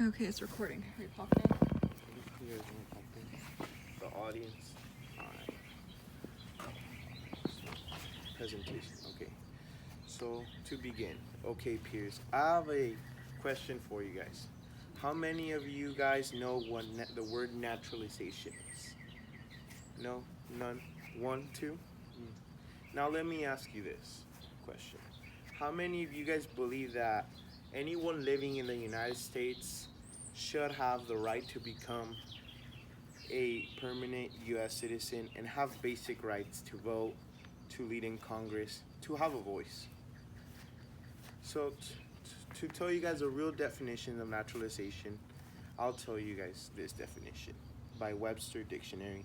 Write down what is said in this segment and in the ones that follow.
Okay, it's recording. Are you popping? You guys want to pop in? The audience. Alright. So, presentation. Okay. So, to begin, okay, peers, I have a question for you guys. How many of you guys know what the word naturalization is? No? None? One? Two? Mm. Now, let me ask you this question. How many of you guys believe that anyone living in the United States should have the right to become a permanent U.S. citizen and have basic rights to vote, to lead in Congress, to have a voice? So, to tell you guys a real definition of naturalization, I'll tell you guys this definition by Webster Dictionary.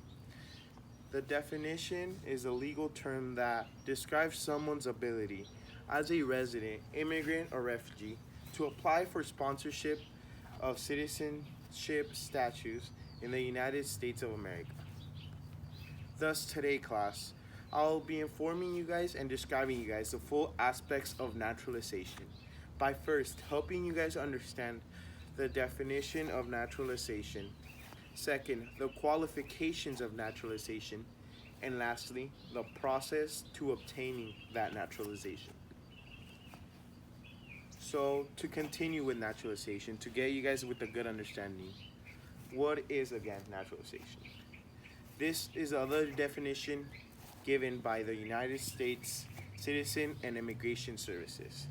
The definition is a legal term that describes someone's ability as a resident, immigrant, or refugee to apply for sponsorship of citizenship status in the United States of America. Thus, today, class, I'll be informing you guys and describing you guys the full aspects of naturalization by first helping you guys understand the definition of naturalization, second, the qualifications of naturalization, and lastly, the process to obtaining that naturalization. So, to continue with naturalization, to get you guys with a good understanding, what is again naturalization? This is another definition given by the United States Citizen and Immigration Services.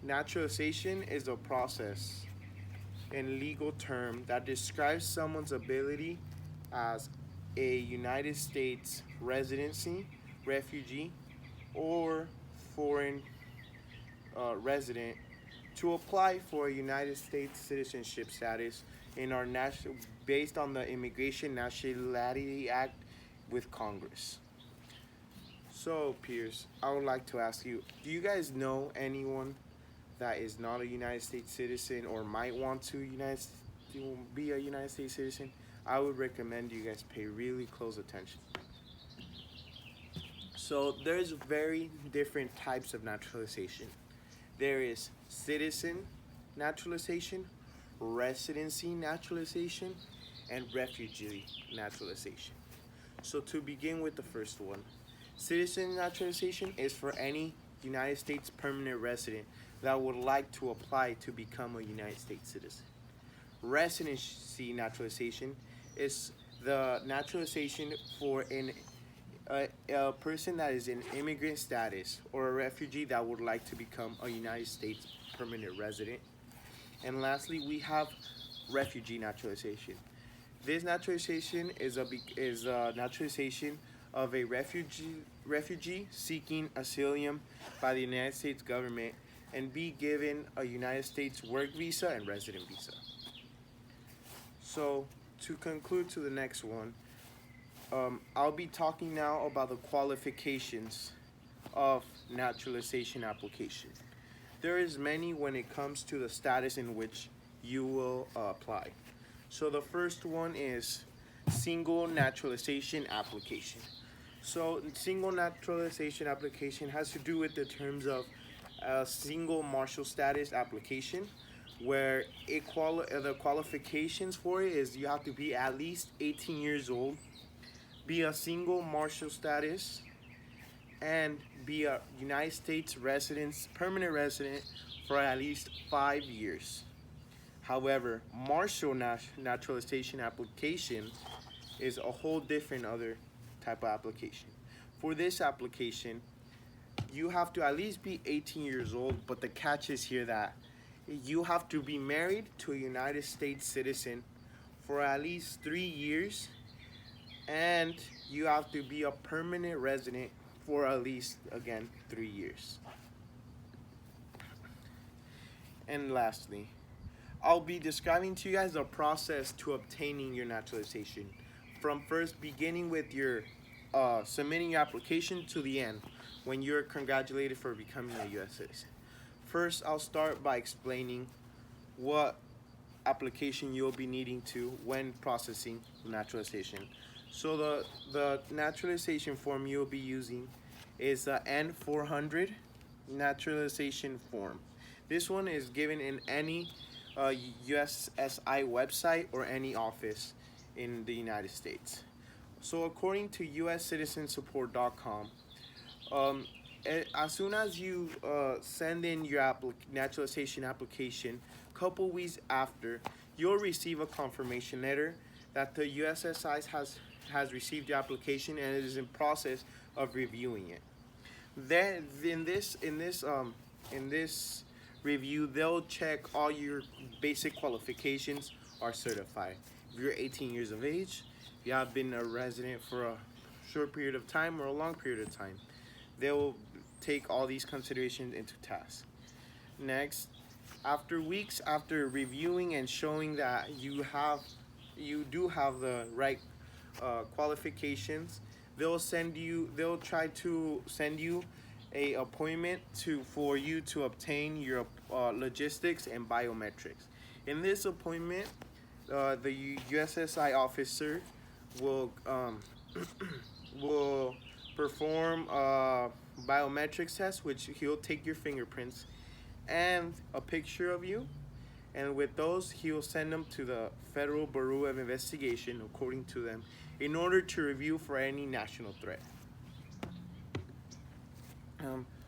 Naturalization is a process and legal term that describes someone's ability as a United States residency, refugee, or foreign resident to apply for a United States citizenship status in our national based on the Immigration Nationality Act with Congress. So, peers, I would like to ask you, do you guys know anyone that is not a United States citizen or might want to be a United States citizen? I would recommend you guys pay really close attention. So, there's very different types of naturalization. There is citizen naturalization, residency naturalization, and refugee naturalization. So, to begin with the first one, citizen naturalization is for any United States permanent resident that would like to apply to become a United States citizen. Residency naturalization is the naturalization for a person that is in immigrant status or a refugee that would like to become a United States permanent resident. And lastly, we have refugee naturalization. This naturalization is a naturalization of a refugee seeking asylum by the United States government and be given a United States work visa and resident visa. So to conclude to the next one, I'll be talking now about the qualifications of naturalization application. There is many when it comes to the status in which you will apply. So the first one is single naturalization application. So single naturalization application has to do with the terms of a single marshal status application where the qualifications for it is you have to be at least 18 years old, be a single marshal status, and be a United States resident, permanent resident for at least 5 years. However, martial naturalization application is a whole different other type of application. For this application, you have to at least be 18 years old, but the catch is here that you have to be married to a United States citizen for at least 3 years, and you have to be a permanent resident for at least, again, 3 years. And lastly, I'll be describing to you guys the process to obtaining your naturalization from first beginning with your submitting your application to the end when you're congratulated for becoming a U.S. citizen. First, I'll start by explaining what application you'll be needing to when processing naturalization. So the naturalization form you'll be using is the N400 naturalization form. This one is given in any USSI website or any office in the United States. So according to USCitizensupport.com, as soon as you send in your naturalization application, couple weeks after, you'll receive a confirmation letter that the USSI has received your application and is in process of reviewing it. Then in this review, they'll check all your basic qualifications are certified. If you're 18 years of age, if you have been a resident for a short period of time or a long period of time, they will take all these considerations into task. Next, after weeks after reviewing and showing that you do have the right qualifications, they'll try to send you a appointment for you to obtain your logistics and biometrics. In this appointment, the USSI officer will will perform a biometrics test, which he'll take your fingerprints and a picture of you, and with those he'll send them to the Federal Bureau of Investigation, according to them, in order to review for any national threat.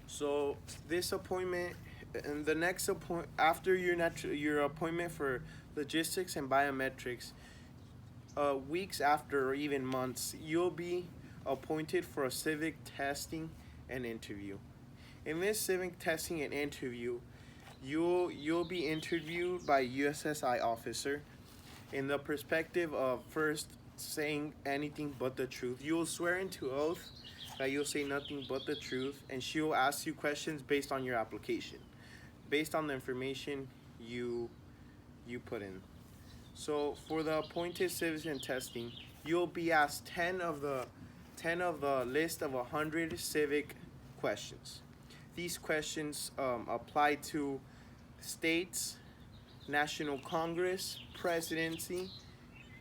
So this appointment and the next appointment after your appointment for logistics and biometrics, weeks after or even months, you'll be appointed for a civic testing and interview. In this civic testing and interview, you'll be interviewed by a USSI officer in the perspective of first saying anything but the truth. You'll swear into oath that you'll say nothing but the truth, and she'll ask you questions based on your application, based on the information you put in. So for the appointed citizen testing, you'll be asked 10 of the list of 100 civic questions. These questions apply to states, national Congress, presidency,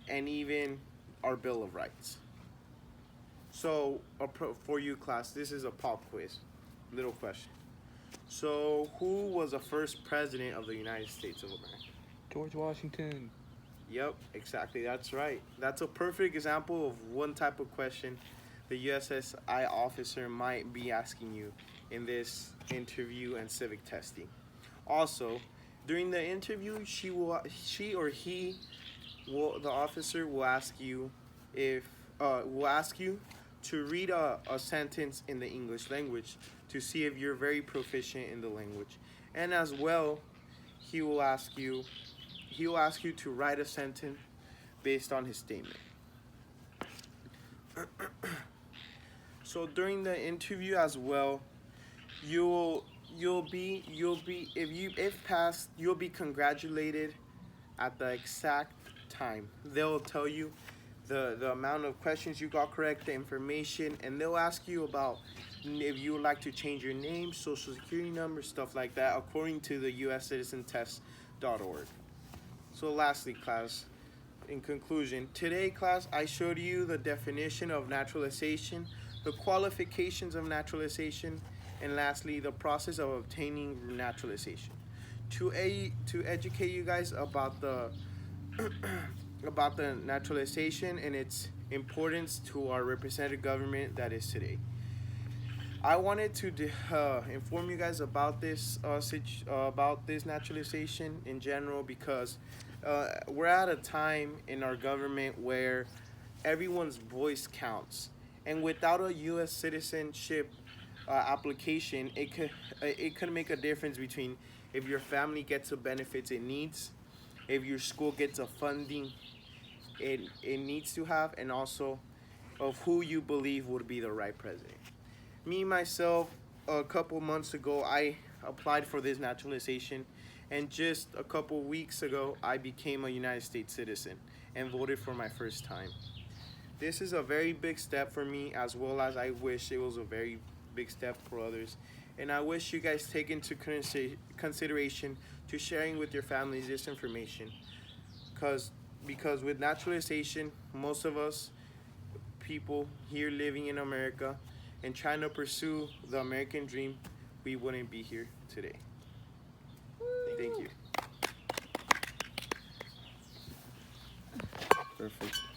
and even our Bill of Rights. So for you class, this is a pop quiz, little question. So who was the first president of the United States of America? George Washington. Yep, exactly, that's right. That's a perfect example of one type of question the USSI officer might be asking you in this interview and civic testing. Also, during the interview, the officer will ask you to read a sentence in the English language to see if you're very proficient in the language. And as well, he will ask you to write a sentence based on his statement. So during the interview as well, you'll be if passed, you'll be congratulated at the exact time. They'll tell you the amount of questions you got correct, the information, and they'll ask you about if you would like to change your name, social security number, stuff like that, according to the uscitizentest.org. So lastly, class, in conclusion, today, class, I showed you the definition of naturalization, the qualifications of naturalization, and lastly, the process of obtaining naturalization. To educate you guys about the about the naturalization and its importance to our representative government that is today. I wanted to inform you guys about this naturalization in general because we're at a time in our government where everyone's voice counts, and without a U.S. citizenship application, it could make a difference between if your family gets the benefits it needs, if your school gets the funding it needs to have, and also of who you believe would be the right president. Me, myself, a couple months ago, I applied for this naturalization, and just a couple weeks ago, I became a United States citizen and voted for my first time. This is a very big step for me, as well as I wish it was a very big step for others. And I wish you guys take into consideration to sharing with your families this information, because with naturalization, most of us people here living in America and trying to pursue the American dream, we wouldn't be here today. Thank you. Perfect.